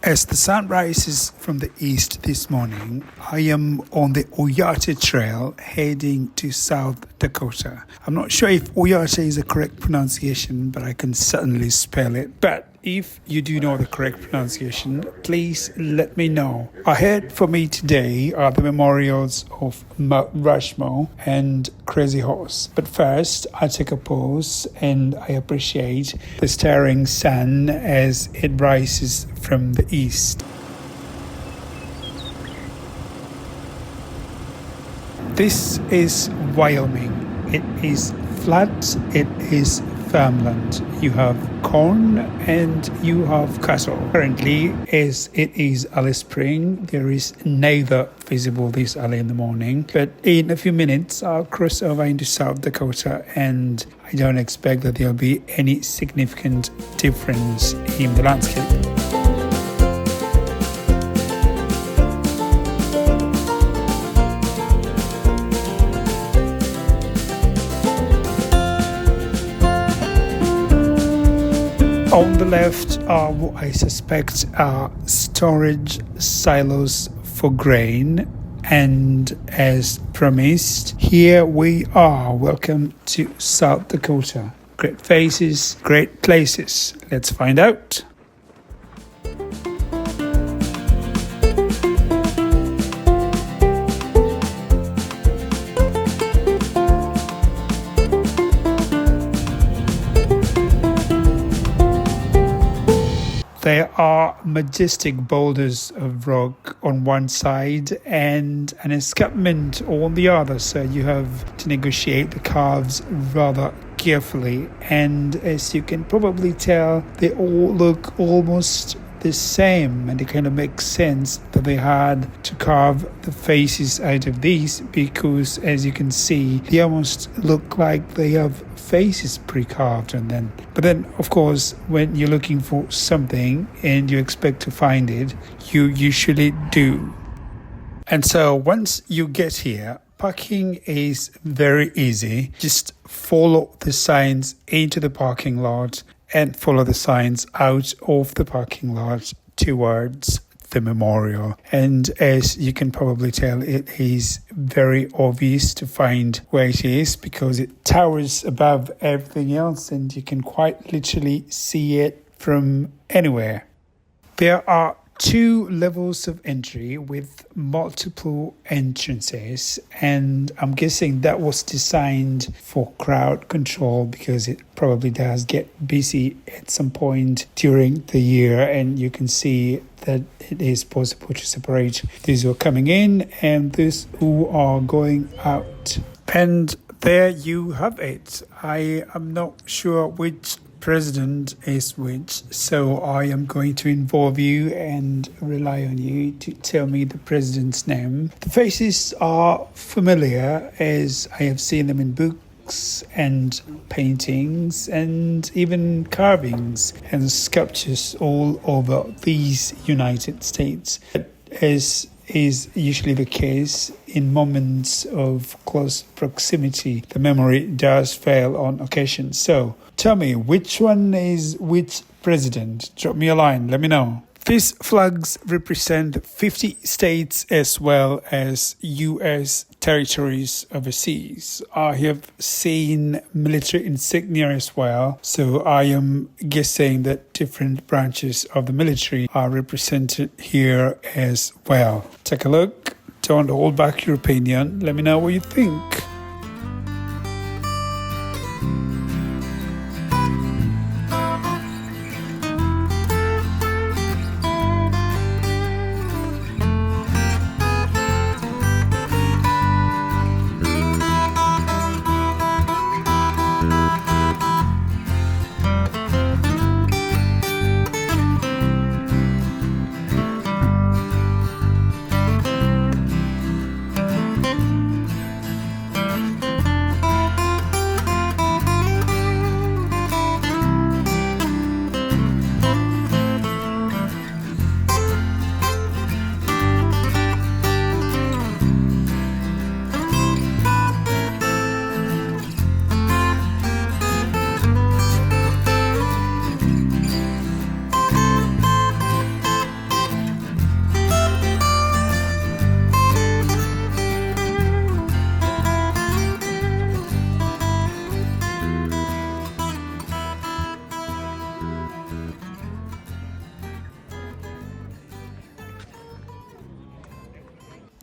As the sun rises from the east this morning, I am on the Oyate Trail heading to South Dakota. I'm not sure if Oyate is a correct pronunciation, but I can certainly spell it. But if you do know the correct pronunciation, please let me know. Ahead for me today are the memorials of Mount Rushmore and Crazy Horse. But first, I take a pause and I appreciate the staring sun as it rises from the east. This is Wyoming. It is flat, it is farmland. You have corn and you have cattle. Currently, as it is early spring, there is neither visible this early in the morning. But in a few minutes, I'll cross over into South Dakota and I don't expect that there'll be any significant difference in the landscape. On the left are what I suspect are storage silos for grain. And as promised, here we are. Welcome to South Dakota. Great faces, great places. Let's find out. There are majestic boulders of rock on one side and an escarpment on the other, so you have to negotiate the curves rather carefully. And as you can probably tell, they all look almost the same, and it kind of makes sense that they had to carve the faces out of these because, as you can see, they almost look like they have faces pre-carved on them. But then, of course, when you're looking for something and you expect to find it, you usually do. And so once you get here, parking is very easy. Just follow the signs into the parking lot and follow the signs out of the parking lot towards the memorial. And as you can probably tell, it is very obvious to find where it is because it towers above everything else and you can quite literally see it from anywhere. There are 2 levels of entry with multiple entrances, and I'm guessing that was designed for crowd control because it probably does get busy at some point during the year, and you can see that it is possible to separate those who are coming in and those who are going out. And there you have it. I am not sure which president is which, so I am going to involve you and rely on you to tell me the president's name. The faces are familiar as I have seen them in books and paintings and even carvings and sculptures all over these United States. As is usually the case in moments of close proximity, the memory does fail on occasion. So tell me, which one is which president? Drop me a line, let me know. These flags represent 50 states as well as U.S. territories overseas. I have seen military insignia as well, so I am guessing that different branches of the military are represented here as well. Take a look. Don't hold back your opinion. Let me know what you think.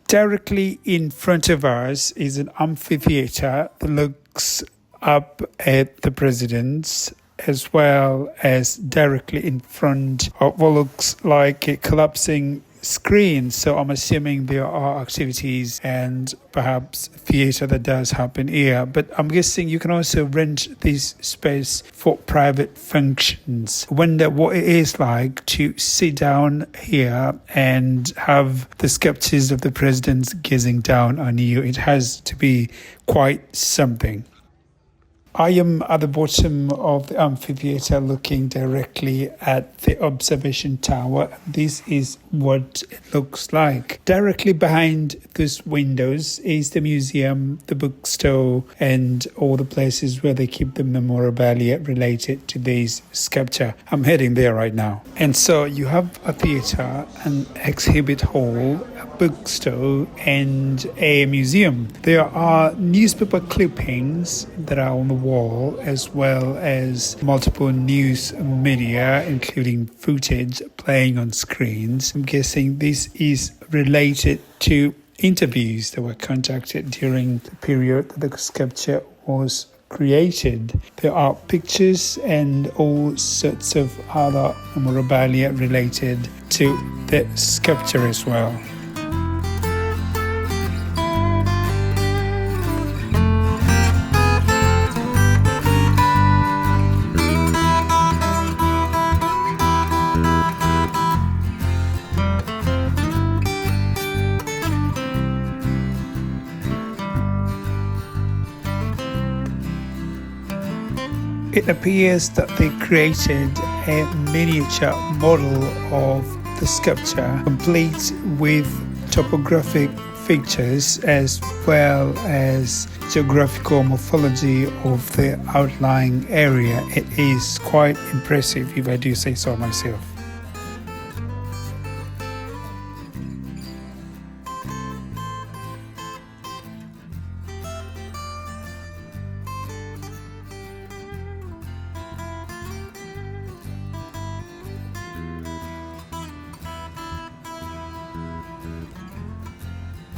Directly in front of us is an amphitheater that looks up at the presidents, as well as directly in front of what looks like a collapsing screen. So I'm assuming there are activities and perhaps theatre that does happen here. But I'm guessing you can also rent this space for private functions. Wonder what it is like to sit down here and have the sculptures of the presidents gazing down on you. It has to be quite something. I am at the bottom of the amphitheater looking directly at the observation tower. This is what it looks like. Directly behind those windows is the museum, the bookstore, and all the places where they keep the memorabilia related to this sculpture. I'm heading there right now. And so you have a theater, an exhibit hall, a bookstore, and a museum. There are newspaper clippings that are on the wall, as well as multiple news media, including footage playing on screens. I'm guessing this is related to interviews that were conducted during the period that the sculpture was created. There are pictures and all sorts of other memorabilia related to the sculpture as well. It appears that they created a miniature model of the sculpture, complete with topographic features as well as geographical morphology of the outlying area. It is quite impressive, if I do say so myself.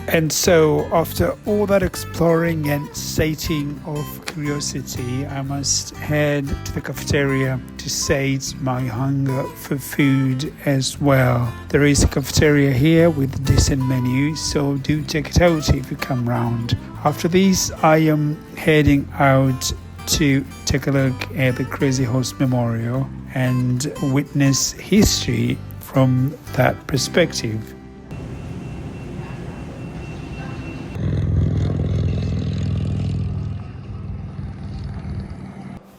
And so, after all that exploring and sating of curiosity, I must head to the cafeteria to sate my hunger for food as well. There is a cafeteria here with a decent menu, so do check it out if you come round. After this, I am heading out to take a look at the Crazy Horse Memorial and witness history from that perspective.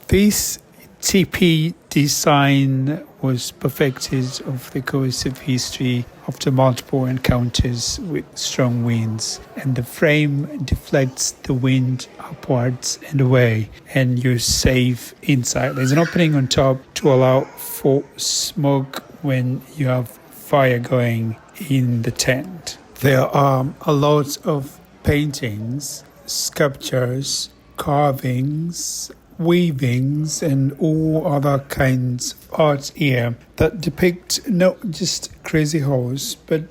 This TP design was perfected over the course of history after multiple encounters with strong winds, and the frame deflects the wind upwards and away, and you're safe inside. There's an opening on top to allow for smoke when you have fire going in the tent. There are a lot of paintings, sculptures, carvings, weavings, and all other kinds of art here that depict not just Crazy Horse, but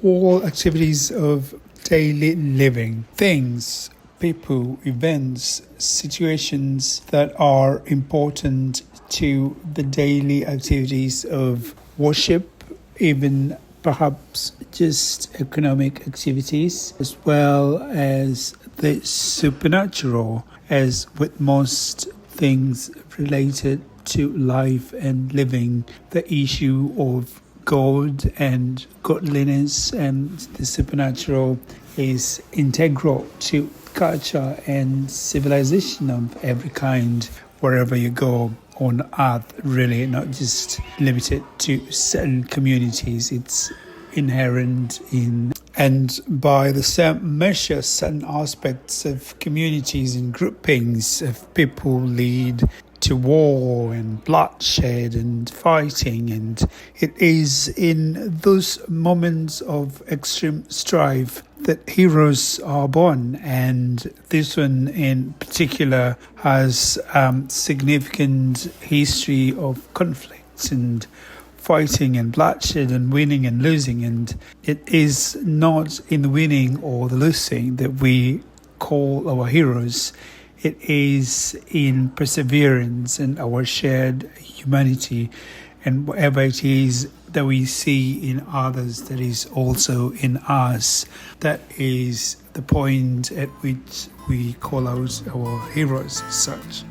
all activities of daily living. Things, people, events, situations that are important to the daily activities of worship, even perhaps just economic activities, as well as the supernatural, as with most things related to life and living. The issue of God and godliness and the supernatural is integral to culture and civilization of every kind wherever you go on earth, really, not just limited to certain communities. It's inherent in, and by the same measure, certain aspects of communities and groupings of people lead to war and bloodshed and fighting, and it is in those moments of extreme strife that heroes are born, and this one in particular has significant history of conflicts and fighting and bloodshed and winning and losing. And it is not in the winning or the losing that we call our heroes. It is in perseverance and our shared humanity, and whatever it is that we see in others that is also in us. That is the point at which we call out our heroes as such.